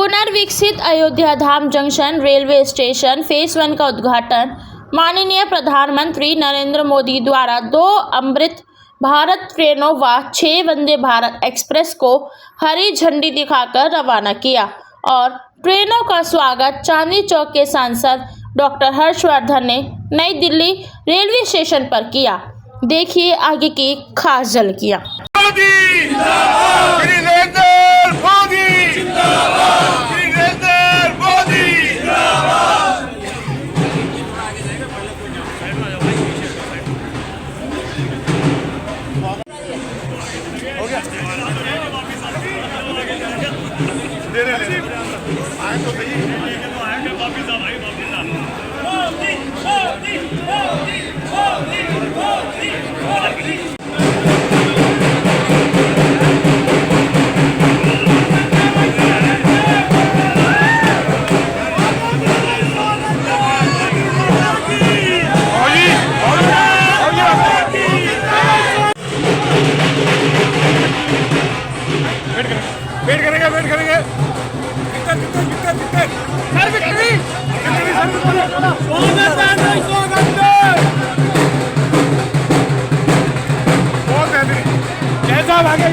पुनर्विकसित अयोध्या धाम junction railway station phase 1 का उद्घाटन माननीय प्रधानमंत्री नरेंद्र मोदी द्वारा 2 अमृत भारत ट्रेनों व 6 वंदे भारत एक्सप्रेस को हरी झंडी दिखाकर रवाना किया और ट्रेनों का स्वागत चांदनी चौक के सांसद डॉक्टर हर्षवर्धन ने नई दिल्ली रेलवे स्टेशन पर किया। देखिए आगे की खास झलकियां। वेट करेंगे सर विक्ट्री बहुत बेहतरीन जय साहब आगे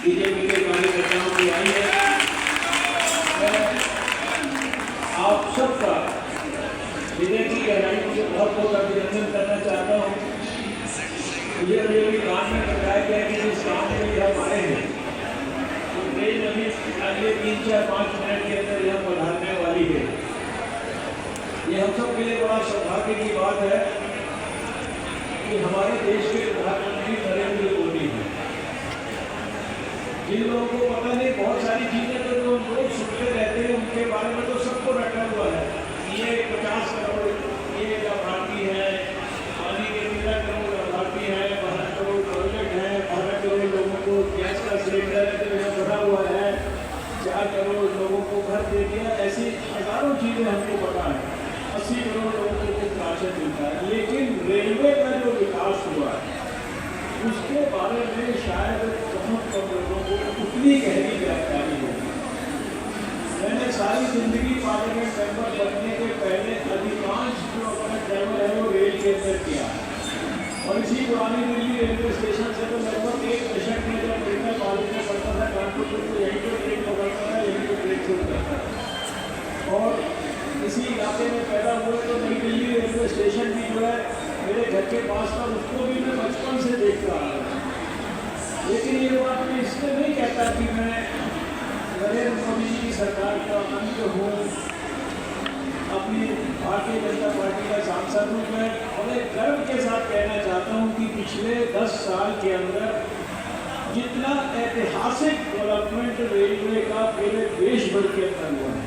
बीजेपी के कार्यकर्ताओं की आई है। आप सबका हृदय की गहराई से बहुत बहुत अभिनंदन करना चाहता हूँ। मुझे अभी काम में बताया गया कि जिस काम के लिए हम आए हैं तो ट्रेन अभी अगले 3, 4, 5 मिनट के अंदर यहाँ पधारने वाली है। ये हम सब के लिए बड़ा सौभाग्य की बात है कि हमारे देश के प्रधानमंत्री नरेंद्र मोदी हैं। जिन लोगों को पता नहीं बहुत सारी चीजें तो जो लोग सुनते रहते हैं उनके बारे में तो सबको रखा हुआ है। ये 50 करोड़ ये लाभार्थी है, पानी के 13 करोड़ लाभार्थी है, 12 करोड़ प्रोजेक्ट है, 12 करोड़ लोगों को गैस का सिलेंडर बढ़ा हुआ है, 4 करोड़ लोगों को घर दे दिया। ऐसी हजारों चीजें हमको पता है। 80 करोड़ लोगों को राशन मिलता है। लेकिन रेलवे का जो विकास हुआ है उसके बारे में शायद बहुत कम लोगों को उतनी गहरी जानकारी होगी। मैंने सारी जिंदगी पार्लियामेंट मेंबर बनने के पहले अधिकांश जो अपना ट्रैवल है वो रेल के अंदर किया और इसी पुरानी दिल्ली रेलवे स्टेशन से तो लगभग 1 दशक में जब मेडिकल कॉलेज में पढ़ता था कानपुर तो यहीं पर ट्रेन पकड़ता था, यहीं पर ट्रेन छोड़ता था और इसी इलाके में पैदा हुए तो नई दिल्ली रेलवे स्टेशन भी जो है मेरे घर के पास था, उसको भी मैं बचपन से देखता आ रहा हूँ। लेकिन ये बात मैं इसलिए नहीं कहता कि मैं नरेंद्र मोदी जी की सरकार का अंग हूँ, अपनी भारतीय जनता पार्टी का सांसद हूँ। मैं बड़े गर्व के साथ कहना चाहता हूँ कि पिछले 10 साल के अंदर जितना ऐतिहासिक डेवलपमेंट रेलवे का पूरे देश भर के अंदर हुआ है।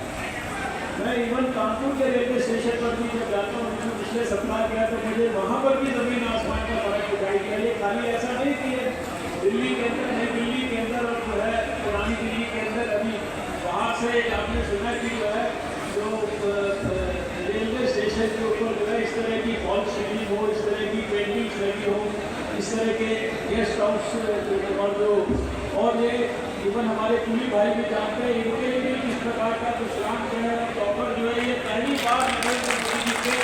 मैं इवन कानपुर के रेलवे स्टेशन पर भी जब जाता हूँ, मैंने पिछले सप्ताह गया तो मुझे वहाँ पर भी ज़मीन आसमान का फर्क दिखाई दिया। ये खाली ऐसा नहीं कि दिल्ली के अंदर नई दिल्ली के अंदर और जो है पुरानी दिल्ली के अंदर अभी बाहर से आपने सुना कि जो है जो रेलवे स्टेशन के ऊपर जो है इस तरह की फॉल सीलिंग हो, इस तरह की पेंटिंग्स लगी हो, इस तरह के गेस्ट हाउस और जो और ये इवन हमारे पुलिस भाई भी जानते हैं इनके लिए भी किस प्रकार का विश्राम जो है प्रॉपर जो है ये पहली बार नरेंद्र मोदी जी के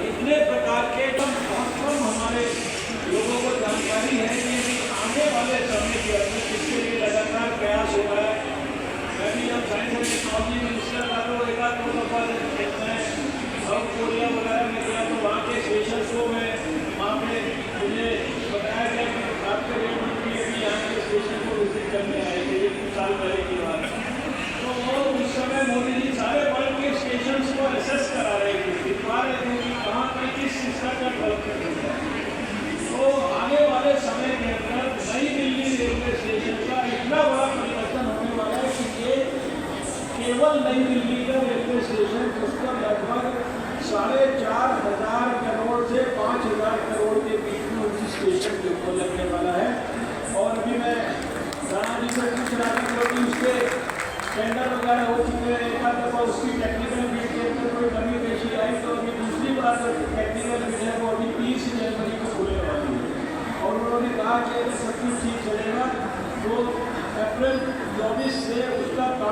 इतने प्रकार के बहुत कम हमारे लोगों को जानकारी है कि आने वाले समय के अंदर इसके लिए लगातार प्रयास हो रहा है। मैं भी जब साइंस एंड टेक्नोलॉजी मिनिस्टर का तो 1-2 दफा मैं साउथ कोरिया वगैरह में गया तो वहाँ के स्टेशन को मैं वहाँ पे मुझे बताया गया कि आपके रेल मंत्री भी यहाँ के स्टेशन को विजिट करने आए थे 1 साल पहले की बात। तो वो उस समय मोदी जी सारे वर्ल्ड के स्टेशन को असेस करा रहे थे, दिखा रहे थे कि कहाँ पर किस सिस्टम का डेवलपमेंट होता है। तो आने वाले समय के अंदर नई दिल्ली रेलवे स्टेशन का इतना बड़ा परिवर्तन होने वाला है कि ये केवल नई दिल्ली का रेलवे स्टेशन जिसका लगभग 4,500 करोड़ से 5,000 करोड़ के बीच में उसी स्टेशन के ऊपर लगने वाला है। और अभी मैं राणा जी से पूछ रहा था क्योंकि उसके टेंडर वगैरह हो चुके हैं। एक आध दफा उसकी टेक्निकल मीट के अंदर कोई कमी पेशी आई तो अभी दूसरी बार टेक्निकल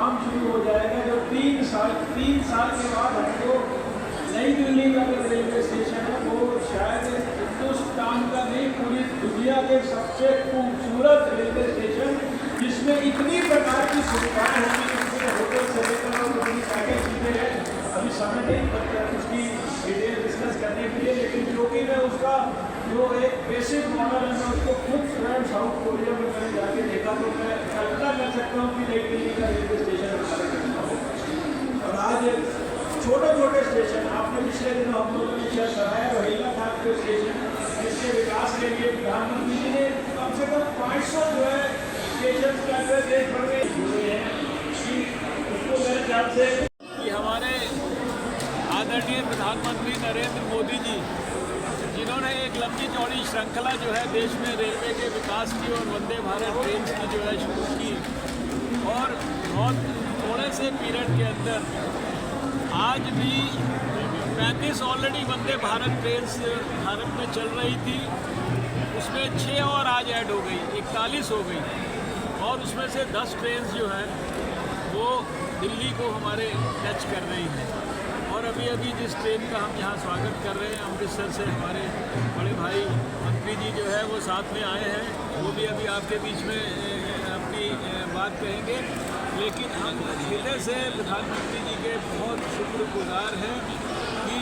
काम शुरू हो जाएगा। जो 3 साल के बाद हमको नई दिल्ली का जो रेलवे स्टेशन है वो शायद हिंदुस्तान का नहीं पूरी दुनिया के सबसे खूबसूरत रेलवे स्टेशन, जिसमें इतनी प्रकार की सुविधाएं होंगी, होटल से लेकर और इतनी पैकेज चीज़ें हैं। अभी समय नहीं पड़ता उसकी डिटेल डिस्कस करने के लिए, लेकिन जो कि मैं उसका जो एक बेसिक मॉडल है मैं उसको खुद स्वयं साउथ कोरिया में मैंने जाके देखा, तो मैं कल्पना कर सकता हूँ कि नई दिल्ली का रेलवे स्टेशन हमारे करना होगा। और आज छोटे छोटे स्टेशन आपने पिछले दिनों हम लोगों ने शेयर कराया, रोहिला घाट के स्टेशन, इसके विकास के लिए प्रधानमंत्री जी ने कम से कम 500 जो है स्टेशन के अंदर देश भर में जुड़े हैं कि उसको मेरे ख्याल से कि हमारे आदरणीय प्रधानमंत्री नरेंद्र मोदी जी, जिन्होंने एक लंबी चौड़ी श्रृंखला जो है देश में रेलवे के विकास की और वंदे भारत ट्रेन की जो है शुरू की, और बहुत थोड़े से पीरियड के अंदर आज भी 35 ऑलरेडी वंदे भारत ट्रेन भारत में चल रही थी, उसमें 6 और आज ऐड हो गई, 41 हो गई, और उसमें से 10 ट्रेन जो है वो दिल्ली को हमारे टच कर रही हैं। और अभी अभी जिस ट्रेन का हम यहाँ स्वागत कर रहे हैं अमृतसर से, हमारे बड़े भाई मंत्री जी जो है वो साथ में आए हैं, वो भी अभी आपके बीच में अपनी बात कहेंगे। लेकिन हम हृदय से प्रधानमंत्री जी के बहुत शुक्रगुजार हैं कि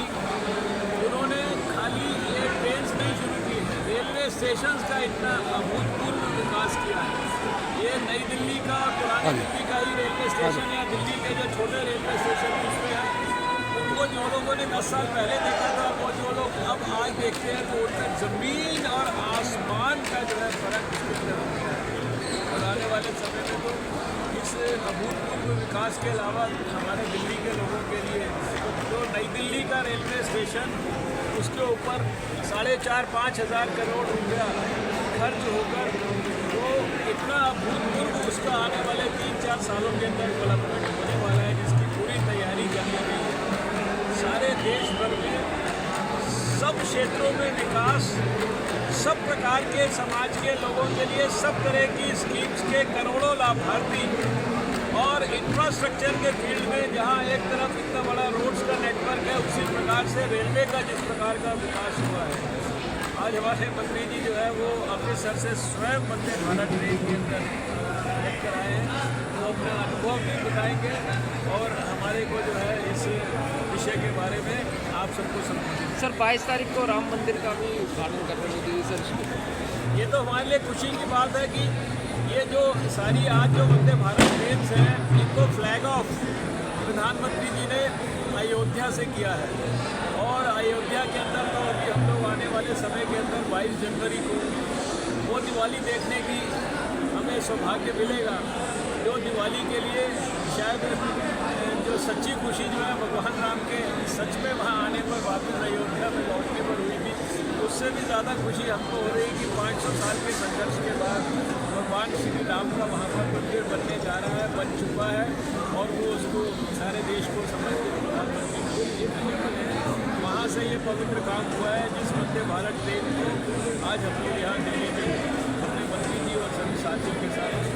उन्होंने खाली ये ट्रेन नहीं शुरू की है, रेलवे स्टेशन का इतना अभूतपूर्व विकास किया है। ये नई दिल्ली का और पुरानी दिल्ली का ही रेलवे स्टेशन या दिल्ली के जो छोटे रेलवे स्टेशन उसमें है, उनको जो लोगों ने 10 साल पहले देखा था वो जो लोग अब आज देखते हैं तो उनका ज़मीन और आसमान का जो है फर्क उसके अंदर हो गया है। और आने वाले समय में तो इस अभूतपूर्व विकास के अलावा हमारे दिल्ली के लोगों के लिए तो नई दिल्ली का रेलवे स्टेशन, उसके ऊपर 4,500-5 हज़ार करोड़ रुपया खर्च होकर वो इतना अभूतपूर्व उसका आने वाले 3-4 सालों के अंदर डेवलपमेंट होने वाला है, जिसकी पूरी तैयारी कर ली गई है। सारे देश भर में सब क्षेत्रों में विकास, सब प्रकार के समाज के लोगों के लिए सब तरह की स्कीम्स के करोड़ों लाभार्थी, और इंफ्रास्ट्रक्चर के फील्ड में जहां एक तरफ इतना बड़ा रोड्स का नेटवर्क है, उसी प्रकार से रेलवे का जिस प्रकार का विकास हुआ है। आज हमारे मंत्री जी जो है वो अमृतसर से स्वयं वंदे भारत ट्रेन के अंदर लेकर आए हैं, वो अपना अनुभव भी बताएंगे और हमारे को जो है इस विषय के बारे में आप सबको समझाएंगे। सर 22 तारीख को राम मंदिर का भी उद्घाटन कर रहे हैं सर, ये तो हमारे लिए खुशी की बात है कि ये जो सारी आज जो वंदे भारत ट्रेन हैं इनको फ्लैग ऑफ प्रधानमंत्री जी ने अयोध्या से किया है, और अयोध्या के अंदर तो अभी हम लोग आने वाले समय के अंदर 22 जनवरी को वो दिवाली देखने की हमें सौभाग्य मिलेगा, जो दिवाली के लिए शायद जो सच्ची खुशी जो है भगवान राम के सच में वहाँ आने पर वापस अयोध्या में लौटने पर हुई थी, उससे भी ज़्यादा खुशी हमको हो रही है कि 500 साल के संघर्ष के बाद भगवान श्री राम का वहाँ पर मंदिर बनने जा रहा है, बन चुका है, और वो उसको सारे देश को समर्पित प्रधानमंत्री को धन्यवाद है। वहाँ से ये पवित्र काम हुआ है जिस वंदे भारत ट्रेन को आज हम लोग यहाँ दिल्ली में अपने मंत्री जी और सभी साथियों के साथ